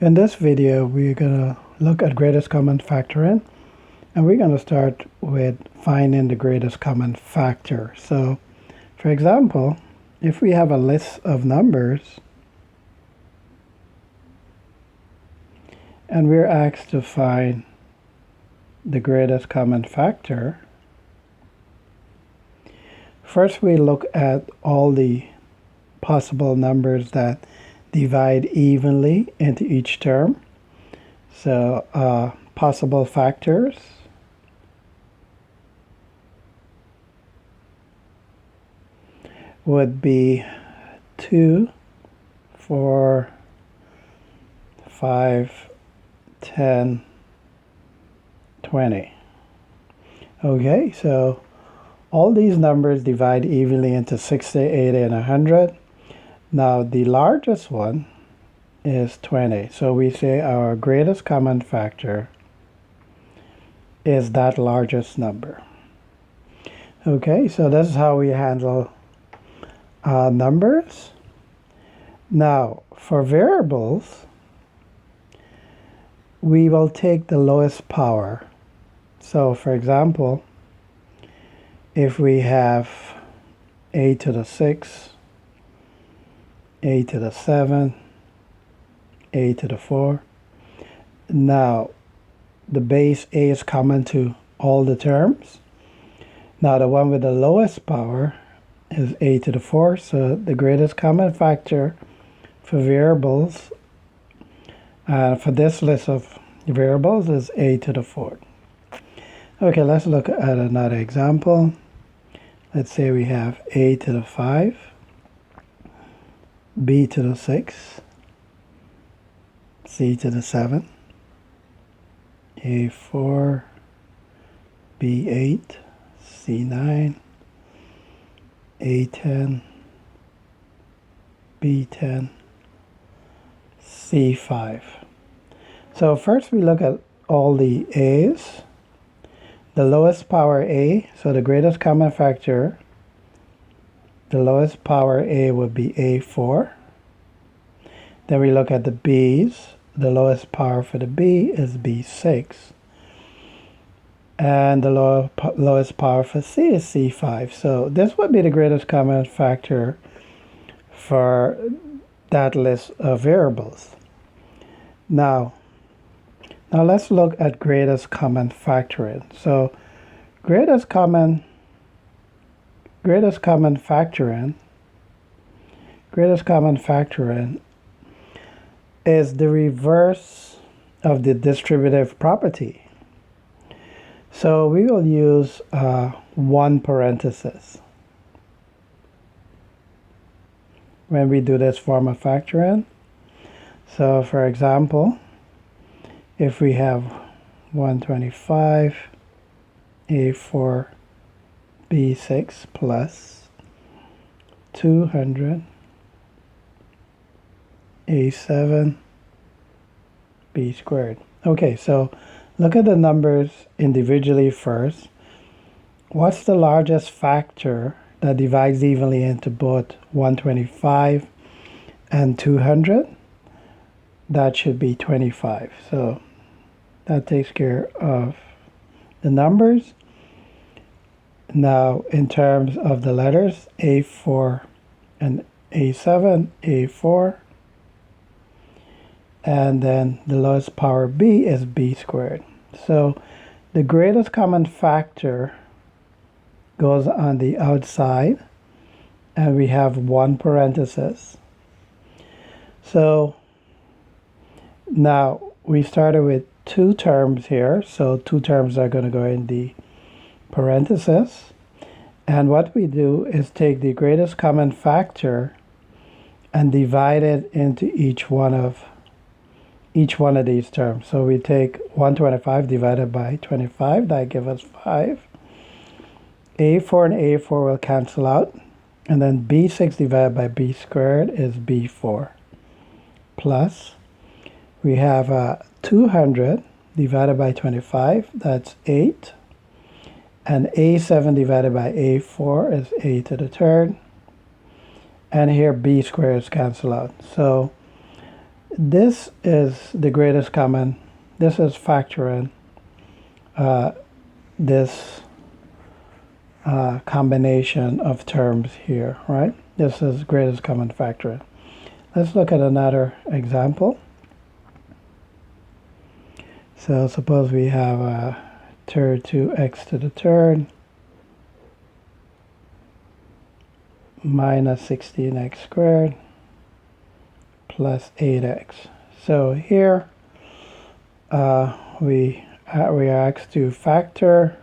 In this video, we're going to look at greatest common factoring, and we're going to start with finding the greatest common factor. So, for example, if we have a list of numbers and we're asked to find the greatest common factor, first we look at all the possible numbers that divide evenly into each term. So possible factors would be 2, 4, 5, 10, 20. Okay, so all these numbers divide evenly into 60, 80, and 100. Now the largest one is 20. So we say our greatest common factor is that largest number. Okay, so this is how we handle numbers. Now for variables, we will take the lowest power. So for example, if we have a to the 6, a to the 7, a to the 4. Now, the base a is common to all the terms. Now, the one with the lowest power is a to the 4. So the greatest common factor for variables, for this list of variables, is a to the 4. Okay, let's look at another example. Let's say we have a to the 5. B to the 6, C to the 7, A4, B8, C9, A10, B10, C5. So first we look at all the A's. The lowest power A, so the greatest common factor, the lowest power A would be A4. Then we look at the B's. The lowest power for the B is B6. And the lowest power for C is C5. So this would be the greatest common factor for that list of variables. Now let's look at greatest common factoring. So greatest common factoring is the reverse of the distributive property. So we will use one parenthesis when we do this form of factoring. So for example, if we have 125 A4 B6 plus 200 A7 B squared. Okay, so look at the numbers individually first. What's the largest factor that divides evenly into both 125 and 200? That should be 25. So that takes care of the numbers. Now, in terms of the letters, A4 and A7, A4. And then the lowest power B is B squared. So the greatest common factor goes on the outside, and we have one parenthesis. So now we started with two terms here. So two terms are going to go in the parenthesis, and what we do is take the greatest common factor and divide it into each one of these terms. So we take 125 divided by 25, that gives us 5. A4 and A4 will cancel out, and then B6 divided by B squared is B4. Plus, we have 200 divided by 25, that's 8. And A7 divided by A4 is A to the third. And here B squares cancel out. So this is the greatest common. This is factoring this combination of terms here, right? This is greatest common factor. Let's look at another example. So suppose we have a third to x to the third minus 16x squared plus 8x. So here we are asked to factor.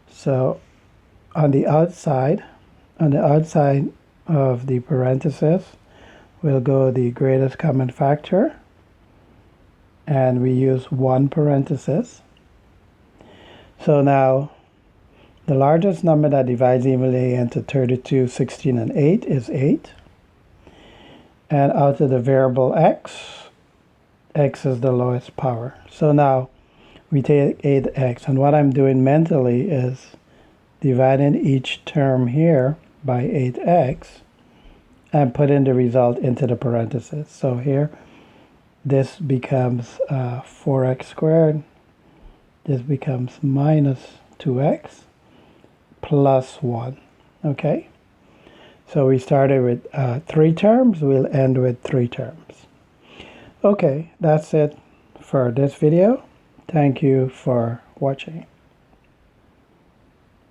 So on the outside of the parenthesis, we'll go the greatest common factor, and we use one parenthesis. So now the largest number that divides evenly into 32, 16, and 8 is 8. And out of the variable x is the lowest power. So now we take 8x, and what I'm doing mentally is dividing each term here by 8x and putting the result into the parentheses. So here this becomes 4x squared. This becomes minus 2x plus 1. Okay? So we started with 3 terms. We'll end with 3 terms. Okay, that's it for this video. Thank you for watching.